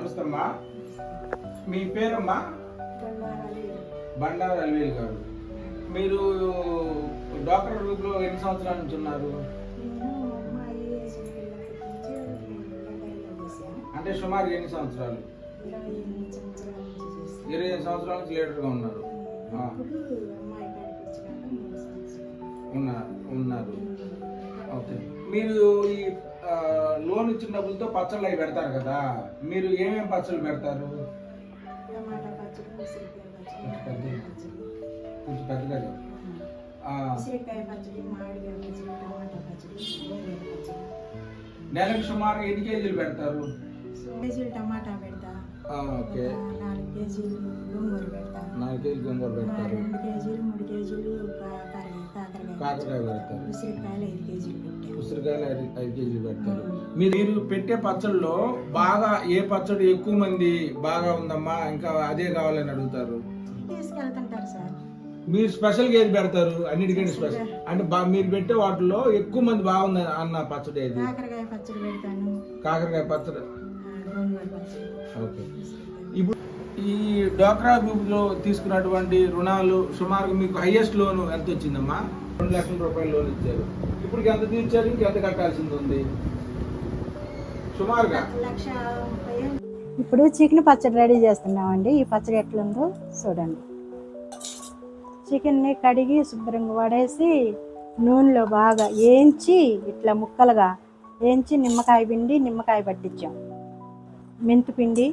నమస్తే అమ్మా. మీ పేరమ్మా? బండారు అల్వేల్ గారు. మీరు డాక్టర్ గ్రూప్లో ఎన్ని సంవత్సరాల నుంచి ఉన్నారు? అంటే సుమారు ఎన్ని సంవత్సరాలు? 25 సంవత్సరాల నుంచి లీడర్గా ఉన్నారు. ఉన్నారు. ఓకే. మీరు ఈ లోన్ ఇచ్చిన డబ్బులతో పచ్చళ్ళు అవి పెడతారు కదా, మీరు ఏమేమి పచ్చళ్ళు పెడతారు? కొంచెం పెద్దగా నెలకు సుమారు ఎన్ని కేజీలు పెడతారు? టమాటా పెడతా. ఓకే. 4 కేజీలు గోంగూర పెడతా. 4 కేజీలు గోంగూర పెడతారు. 2 కేజీలు 3 కేజీలు కాకరకాయ పెడతారు. ఉసిరికాయలు 5 కేజీలు పెట్టా. ఉసిరికాయలు 5 కేజీలు పెడతారు. మీరు పెట్టే పచ్చళ్ళలో బాగా ఏ పచ్చడి ఎక్కువ మంది బాగా ఉందమ్మా ఇంకా అదే కావాలని అడుగుతారు? తీసుకెళ్తుంటారు సార్. మీరు స్పెషల్గా ఏది పెడతారు? అన్నిటికంటే స్పెషల్ అంటే మీరు పెట్టే వాటిలో ఎక్కువ మంది బాగుంది అన్న పచ్చడి ఏది? కాకరకాయ పచ్చడి పెడతాను. కాకరకాయ పచ్చడి. గోంగూర పచ్చడి. ఓకే. ఇప్పుడు ఈ డ్వాక్రా గ్రూప్లో తీసుకున్నటువంటి రుణాలు సుమారుగా మీకు హైయెస్ట్ లోన్ ఎంత వచ్చిందమ్మా? 2 లక్షల రూపాయలు లోన్ ఇచ్చారు. ఇప్పుడు ఎంత తీర్చారు? ఇంకెంత కట్టాల్సింది ఉంది సుమారుగా? 1,30,000. ఇప్పుడు చికెన్ పచ్చడి రెడీ చేస్తున్నామండి. ఈ పచ్చడి ఎట్లుందో చూడండి. చికెన్ని కడిగి శుభ్రంగా వడేసి నూనెలో బాగా వేయించి ఇట్లా ముక్కలుగా వేయించి నిమ్మకాయ పిండి నిమ్మకాయ పట్టించాం. మెంతిపిండి,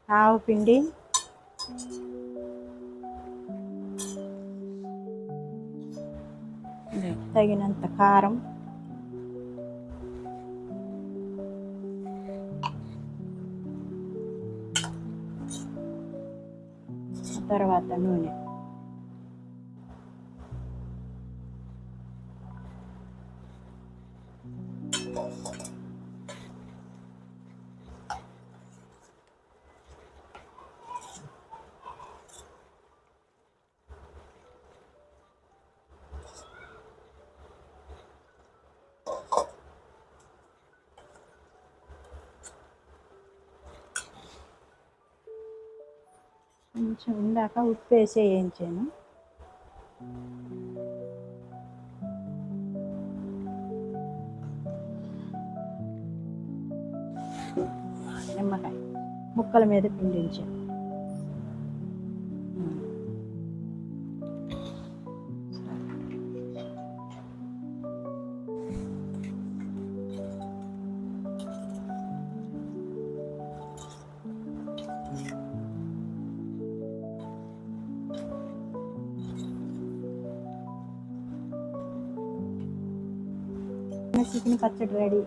ఆవు పిండి, తగినంత కారం, తర్వాత నూనె. కొంచెం ఇందాక ఉప్పు వేసి వేయించాను. నిమ్మకాయ ముక్కల మీద పిండించాను. చికెన్ పచ్చడి రెడీ.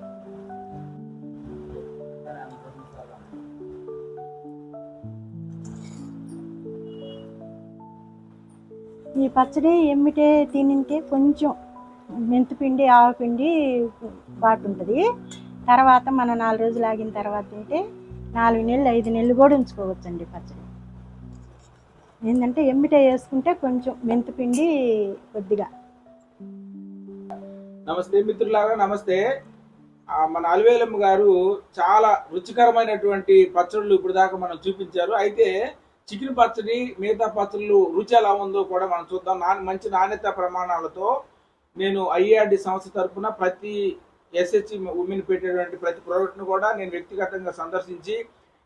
ఈ పచ్చడి ఎమ్మిటే తినింటే కొంచెం మెంతిపిండి ఆవపిండి బాటు ఉంటుంది. తర్వాత మనం 4 రోజులు ఆగిన తర్వాత తింటే 4 నెలలు 5 నెలలు కూడా ఉంచుకోవచ్చండి పచ్చడి. ఏంటంటే ఎమ్మిటే వేసుకుంటే కొంచెం మెంతిపిండి కొద్దిగా. నమస్తే మిత్రులారా, నమస్తే. మన అలివేలమ్మ గారు చాలా రుచికరమైనటువంటి పచ్చళ్ళు ఇప్పుడు దాకా మనం చూపించారు. అయితే చికెన్ పచ్చడి మిగతా పచ్చళ్ళు రుచి ఎలా ఉందో కూడా మనం చూద్దాం. మంచి నాణ్యత ప్రమాణాలతో నేను ఐఏఆర్డి సంస్థ తరఫున ప్రతి ఎస్హెచ్ ఉమెన్ పెట్టేటువంటి ప్రతి ప్రోడక్ట్ను కూడా నేను వ్యక్తిగతంగా సందర్శించి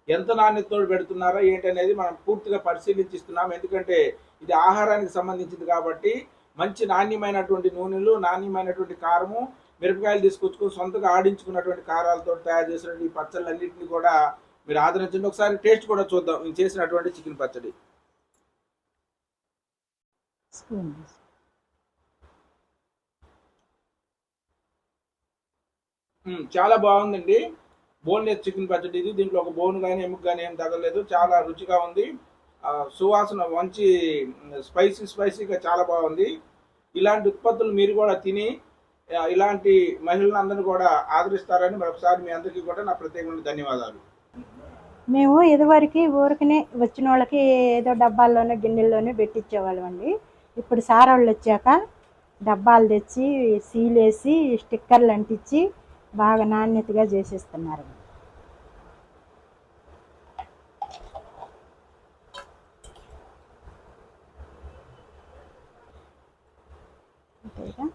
ఎంత నాణ్యతతో పెడుతున్నారో ఏంటనేది మనం పూర్తిగా పరిశీలించిస్తున్నాం. ఎందుకంటే ఇది ఆహారానికి సంబంధించింది కాబట్టి మంచి నాణ్యమైనటువంటి నూనెలు, నాణ్యమైనటువంటి కారము, మిరపకాయలు తీసుకొచ్చుకొని సొంతగా ఆడించుకున్నటువంటి కారాలతో తయారు చేసినటువంటి ఈ పచ్చళ్ళన్నింటినీ కూడా మీరు ఆదరించండి. ఒకసారి టేస్ట్ కూడా చూద్దాం నేను చేసినటువంటి చికెన్ పచ్చడి. చాలా బాగుందండి. బోన్లెస్ చికెన్ పచ్చడి ఇది. దీంట్లో ఒక బోన్ కానీ ఎముక కానీ ఏం తగలేదు. చాలా రుచిగా ఉంది. సువాసన మంచి స్పైసీగా చాలా బాగుంది. ఇలాంటి ఉత్పత్తులు మీరు కూడా తిని ఇలాంటి మహిళలందరినీ కూడా ఆదరిస్తారని మరొకసారి మీ అందరికీ కూడా నా ప్రత్యేకమైన ధన్యవాదాలు. మేము ఇదివరకు ఊరికనే వచ్చిన వాళ్ళకి ఏదో డబ్బాల్లోనే గిన్నెల్లోనే పెట్టించేవాళ్ళం అండి. ఇప్పుడు సార్ వాళ్ళు వచ్చాక డబ్బాలు తెచ్చి సీలేసి స్టిక్కర్లు అంటించి బాగా నాణ్యతగా చేసేస్తున్నారు. అంతేగా,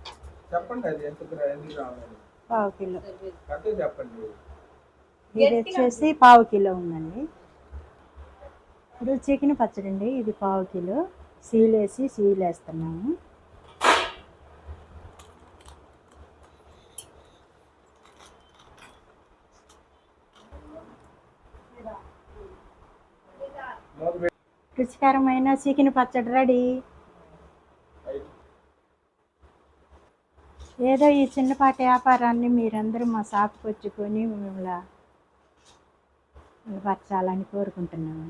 చెప్పండి అది ఎంత ఎన్ని గ్రాములు పావు కిలో. కరెక్ట్గా చెప్పండి. ఇది వచ్చేసి పావు కిలో ఉందండి. ఇప్పుడు చికెన్ పచ్చడి అండి, ఇది పావు కిలో. సీలు వేస్తున్నాము. మూత పెట్టి రుచికరమైన చికెన్ పచ్చడి రెడీ. ఏదో ఈ చిన్నపాటి వ్యాపారాన్ని మీరందరూ మా షాప్కి వచ్చుకొని మిమ్మల్ని బలపరచాలని కోరుకుంటున్నాను.